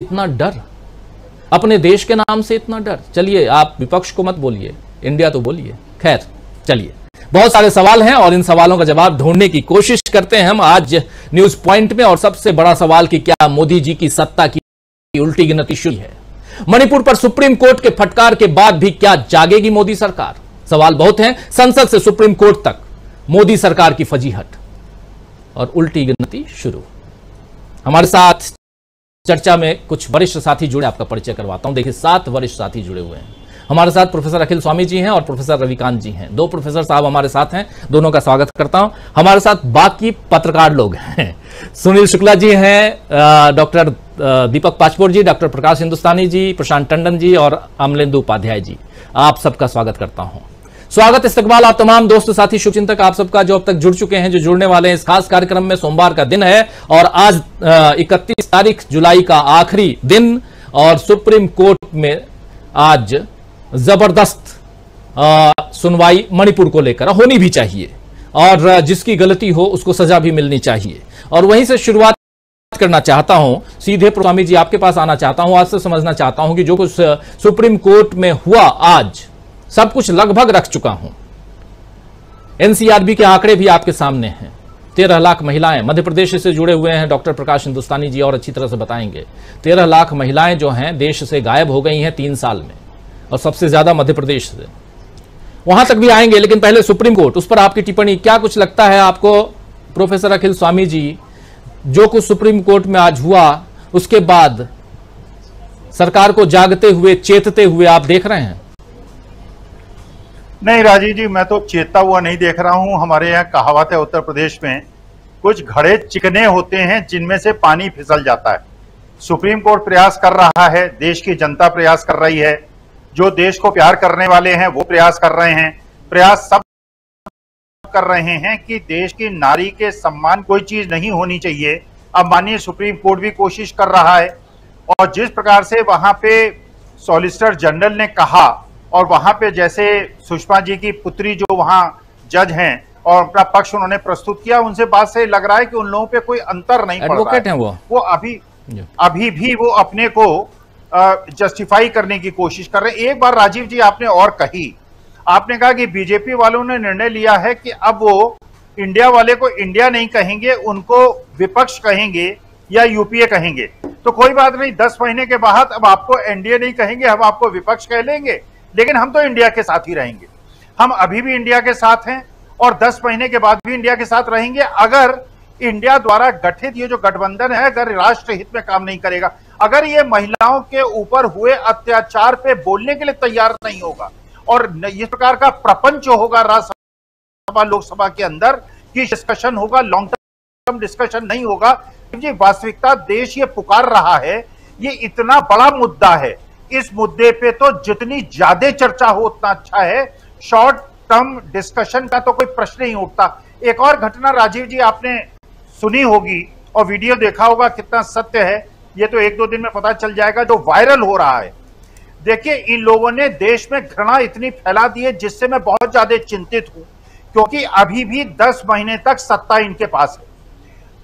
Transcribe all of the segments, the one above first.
इतना डर, अपने देश के नाम से इतना डर। चलिए, आप विपक्ष को मत बोलिए, इंडिया तो बोलिए। खैर चलिए, बहुत सारे सवाल हैं और इन सवालों का जवाब ढूंढने की कोशिश करते हैं हम आज न्यूज पॉइंट में। और सबसे बड़ा सवाल कि क्या मोदी जी की सत्ता की उल्टी गिनती शुरू है? मणिपुर पर सुप्रीम कोर्ट के फटकार के बाद भी क्या जागेगी मोदी सरकार? सवाल बहुत हैं। संसद से सुप्रीम कोर्ट तक मोदी सरकार की फजीहट और उल्टी गिनती शुरू। हमारे साथ चर्चा में कुछ वरिष्ठ साथी जुड़े, आपका परिचय करवाता हूं। देखिए, 7 वरिष्ठ साथी जुड़े हुए हैं हमारे साथ। प्रोफेसर अखिल स्वामी जी हैं और प्रोफेसर रविकांत जी हैं। 2 प्रोफेसर साहब हमारे साथ हैं, दोनों का स्वागत करता हूं। हमारे साथ बाकी पत्रकार लोग हैं। सुनील शुक्ला जी हैं, डॉक्टर दीपक पाचपोर जी, डॉक्टर प्रकाश हिंदुस्तानी जी, प्रशांत टंडन जी और अमलेंदु उपाध्याय जी, आप सबका स्वागत करता हूं। स्वागत, इस्तकबाल आप तमाम दोस्त साथी शुभचिंतक आप सबका जो अब तक जुड़ चुके हैं, जो जुड़ने वाले हैं इस खास कार्यक्रम में। सोमवार का दिन है और आज 31 तारीख जुलाई का आखिरी दिन, और सुप्रीम कोर्ट में आज जबरदस्त सुनवाई मणिपुर को लेकर होनी भी चाहिए, और जिसकी गलती हो उसको सजा भी मिलनी चाहिए। और वहीं से शुरुआत करना चाहता हूं, सीधे स्वामी जी आपके पास आना चाहता हूं। आज से समझना चाहता हूं कि जो कुछ सुप्रीम कोर्ट में हुआ, आज सब कुछ लगभग रख चुका हूं। एनसीआरबी के आंकड़े भी आपके सामने हैं। 13 लाख महिलाएं मध्य प्रदेश से जुड़े हुए हैं, डॉक्टर प्रकाश हिंदुस्तानी जी और अच्छी तरह से बताएंगे। 13 लाख महिलाएं जो हैं देश से गायब हो गई हैं 3 साल में, और सबसे ज्यादा मध्य प्रदेश से। वहां तक भी आएंगे, लेकिन पहले सुप्रीम कोर्ट, उस पर आपकी टिप्पणी। क्या कुछ लगता है आपको प्रोफेसर अखिल स्वामी जी, जो कुछ सुप्रीम कोर्ट में आज हुआ उसके बाद सरकार को जागते हुए, चेतते हुए आप देख रहे हैं? नहीं राजीव जी, मैं तो चेतता हुआ नहीं देख रहा हूं। हमारे यहाँ कहावत है उत्तर प्रदेश में, कुछ घड़े चिकने होते हैं जिनमें से पानी फिसल जाता है। सुप्रीम कोर्ट प्रयास कर रहा है, देश की जनता प्रयास कर रही है, जो देश को प्यार करने वाले हैं वो प्रयास कर रहे हैं। प्रयास सब कर रहे हैं कि देश की नारी के सम्मान कोई चीज नहीं होनी चाहिए। अब माननीय सुप्रीम कोर्ट भी कोशिश कर रहा है, और जिस प्रकार से वहां पे सॉलिसिटर जनरल ने कहा, और वहां पे जैसे सुषमा जी की पुत्री जो वहां जज हैं और अपना पक्ष उन्होंने प्रस्तुत किया, उनसे बात से लग रहा है कि उन लोगों पे कोई अंतर नहीं पड़ रहा है। वो अभी भी वो अपने को जस्टिफाई करने की कोशिश कर रहे हैं। एक बार राजीव जी आपने और कही, आपने कहा कि बीजेपी वालों ने निर्णय लिया है कि अब वो इंडिया वाले को इंडिया नहीं कहेंगे, उनको विपक्ष कहेंगे या यूपीए कहेंगे। तो कोई बात नहीं, 10 महीने के बाद अब आपको एनडीए नहीं कहेंगे, हम आपको विपक्ष कह लेंगे, लेकिन हम तो इंडिया के साथ ही रहेंगे। हम अभी भी इंडिया के साथ हैं और 10 महीने के बाद भी इंडिया के साथ रहेंगे। अगर इंडिया द्वारा गठित ये जो गठबंधन है, अगर राष्ट्र हित में काम नहीं करेगा, अगर ये महिलाओं के ऊपर हुए अत्याचार पे बोलने के लिए तैयार नहीं होगा, और इस प्रकार का प्रपंच होगा राज्यसभा लोकसभा के अंदर कि डिस्कशन होगा, लॉन्ग टर्म डिस्कशन नहीं होगा। जी, वास्तविकता देश ये पुकार रहा है, ये इतना बड़ा मुद्दा है, इस मुद्दे पे तो जितनी ज्यादा चर्चा हो उतना अच्छा है। शॉर्ट टर्म डिस्कशन का तो कोई प्रश्न नहीं उठता। एक और घटना राजीव जी आपने सुनी होगी और वीडियो देखा होगा, कितना सत्य है ये तो 1-2 दिन में पता चल जाएगा, जो वायरल हो रहा है। देखिए, इन लोगों ने देश में घृणा इतनी फैला दी है जिससे मैं बहुत ज्यादा चिंतित हूं, क्योंकि अभी भी 10 महीने तक सत्ता इनके पास है।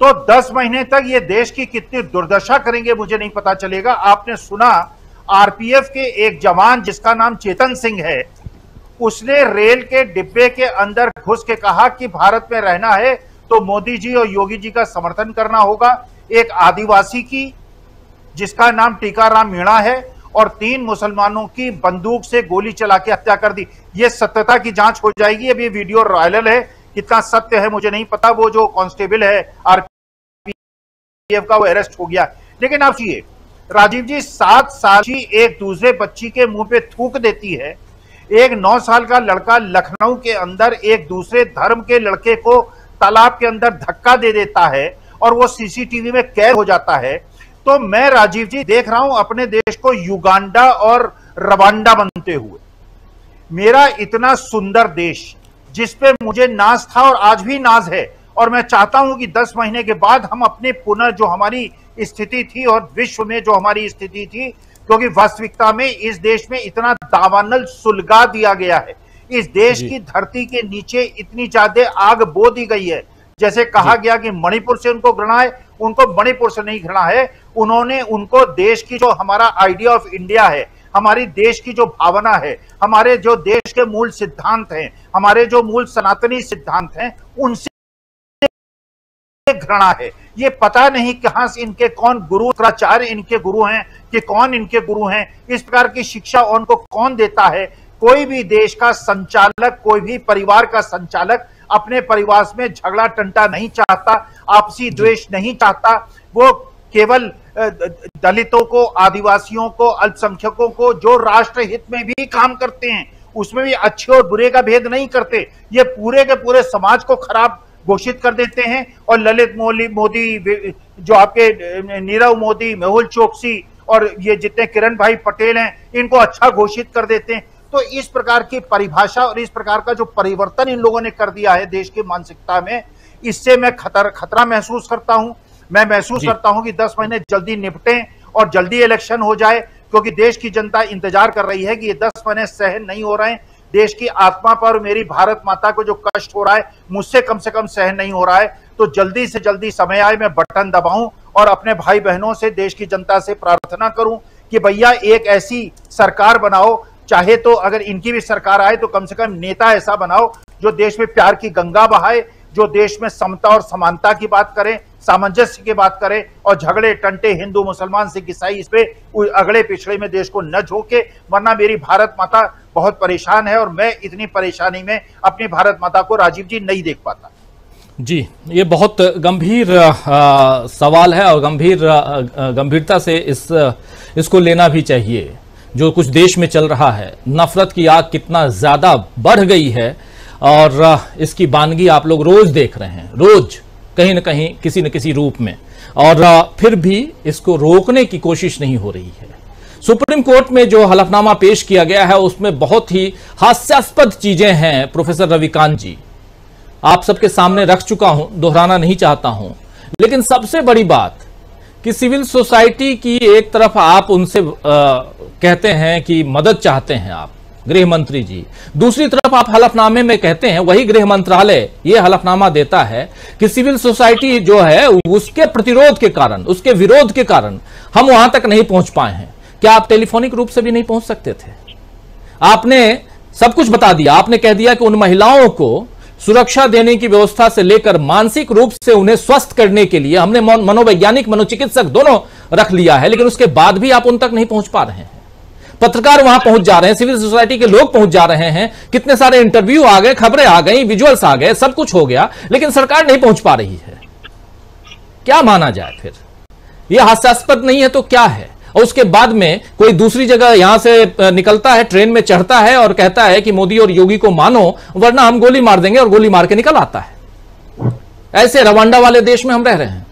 तो 10 महीने तक ये देश की कितनी दुर्दशा करेंगे मुझे नहीं पता चलेगा। आपने सुना, आरपीएफ के एक जवान जिसका नाम चेतन सिंह है, उसने रेल के डिब्बे के अंदर घुस के कहा कि भारत में रहना है तो मोदी जी और योगी जी का समर्थन करना होगा। एक आदिवासी की जिसका नाम टीकाराम मीणा है, और 3 मुसलमानों की बंदूक से गोली चला के हत्या कर दी। ये सत्यता की जांच हो जाएगी। अब ये वीडियो वायरल है, कितना सत्य है मुझे नहीं पता। वो जो कांस्टेबल है आरपीएफ का, वो अरेस्ट हो गया। लेकिन आप ये राजीव जी, 7 साल की एक दूसरे बच्ची के मुंह पे थूक देती है। एक 9 साल का लड़का लखनऊ के अंदर एक दूसरे धर्म के लड़के को तालाब के अंदर धक्का दे देता है और वो सीसीटीवी में कैद हो जाता है। तो मैं राजीव जी देख रहा हूं अपने देश को युगांडा और रवांडा बनते हुए। मेरा इतना सुंदर देश जिसपे मुझे नाज था और आज भी नाज है, और मैं चाहता हूं कि 10 महीने के बाद हम अपने पुनः जो हमारी स्थिति थी और विश्व में जो हमारी स्थिति थी, क्योंकि वास्तविकता में इस देश में इतना दावानल सुलगा दिया गया है, इस देश की धरती के नीचे इतनी ज्यादा आग बो दी गई है, जैसे कहा गया कि मणिपुर से उनको घृणा है, उनको मणिपुर से नहीं घृणा है, उन्होंने उनको देश की जो हमारा आइडिया ऑफ इंडिया है, हमारी देश की जो भावना है, हमारे जो देश के मूल सिद्धांत हैं, हमारे जो मूल सनातनी सिद्धांत हैं, उनसे घृणा है। ये पता नहीं कहां से इनके कौन गुरु आचार्य इनके गुरु हैं कि कौन इनके गुरु हैं, इस प्रकार की शिक्षा उनको कौन देता है। कोई भी देश का संचालक, कोई भी परिवार का संचालक अपने परिवार में झगड़ा टंटा नहीं चाहता, आपसी द्वेष नहीं चाहता। वो केवल दलितों को, आदिवासियों को, अल्पसंख्यकों को जो राष्ट्र हित में भी काम करते हैं उसमें भी अच्छे और बुरे का भेद नहीं करते, ये पूरे के पूरे समाज को खराब घोषित कर देते हैं। और ललित मोदी, जो आपके नीरव मोदी, मेहुल चोकसी और ये जितने किरण भाई पटेल हैं, इनको अच्छा घोषित कर देते हैं। तो इस प्रकार की परिभाषा और इस प्रकार का जो परिवर्तन इन लोगों ने कर दिया है देश की मानसिकता में, इससे मैं खतरा महसूस करता हूं। मैं महसूस करता हूं कि 10 महीने जल्दी निपटें और जल्दी इलेक्शन हो जाए, क्योंकि देश की जनता इंतजार कर रही है कि ये 10 महीने सहन नहीं हो रहे हैं। देश की आत्मा पर, मेरी भारत माता को जो कष्ट हो रहा है, मुझसे कम से कम सहन नहीं हो रहा है। तो जल्दी से जल्दी समय आए, मैं बटन दबाऊं और अपने भाई बहनों से, देश की जनता से प्रार्थना करूं कि भैया एक ऐसी सरकार बनाओ, चाहे तो अगर इनकी भी सरकार आए तो कम से कम नेता ऐसा बनाओ जो देश में प्यार की गंगा बहाए, जो देश में समता और समानता की बात करें, सामंजस्य की बात करें, और झगड़े टंटे हिंदू मुसलमान सिख ईसाई इस पे अगड़े पिछड़े में देश को न झोंके। वरना मेरी भारत माता बहुत परेशान है और मैं इतनी परेशानी में अपनी भारत माता को, राजीव जी, नहीं देख पाता। जी, ये बहुत गंभीर सवाल है और गंभीरता से इसको लेना भी चाहिए। जो कुछ देश में चल रहा है, नफरत की आग कितना ज्यादा बढ़ गई है और इसकी बानगी आप लोग रोज देख रहे हैं, रोज कहीं न कहीं किसी न किसी रूप में, और फिर भी इसको रोकने की कोशिश नहीं हो रही है। सुप्रीम कोर्ट में जो हलफनामा पेश किया गया है उसमें बहुत ही हास्यास्पद चीजें हैं। प्रोफेसर रविकांत जी, आप सबके सामने रख चुका हूं, दोहराना नहीं चाहता हूं, लेकिन सबसे बड़ी बात कि सिविल सोसाइटी की एक तरफ आप उनसे कहते हैं कि मदद चाहते हैं आप, गृह मंत्री जी, दूसरी तरफ आप हलफनामे में कहते हैं, वही गृह मंत्रालय ये हलफनामा देता है कि सिविल सोसाइटी जो है उसके प्रतिरोध के कारण, उसके विरोध के कारण हम वहां तक नहीं पहुंच पाए हैं। क्या आप टेलीफोनिक रूप से भी नहीं पहुंच सकते थे? आपने सब कुछ बता दिया, आपने कह दिया कि उन महिलाओं को सुरक्षा देने की व्यवस्था से लेकर मानसिक रूप से उन्हें स्वस्थ करने के लिए हमने मनोवैज्ञानिक, मनोचिकित्सक दोनों रख लिया है, लेकिन उसके बाद भी आप उन तक नहीं पहुंच पा रहे हैं। पत्रकार वहां पहुंच जा रहे हैं, सिविल सोसाइटी के लोग पहुंच जा रहे हैं, कितने सारे इंटरव्यू आ गए, खबरें आ गई, विजुअल्स आ गए, सब कुछ हो गया, लेकिन सरकार नहीं पहुंच पा रही है। क्या माना जाए फिर? यह हास्यास्पद नहीं है तो क्या है? और उसके बाद में कोई दूसरी जगह यहां से निकलता है, ट्रेन में चढ़ता है और कहता है कि मोदी और योगी को मानो वरना हम गोली मार देंगे, और गोली मार के निकल आता है। ऐसे रवांडा वाले देश में हम रह रहे हैं।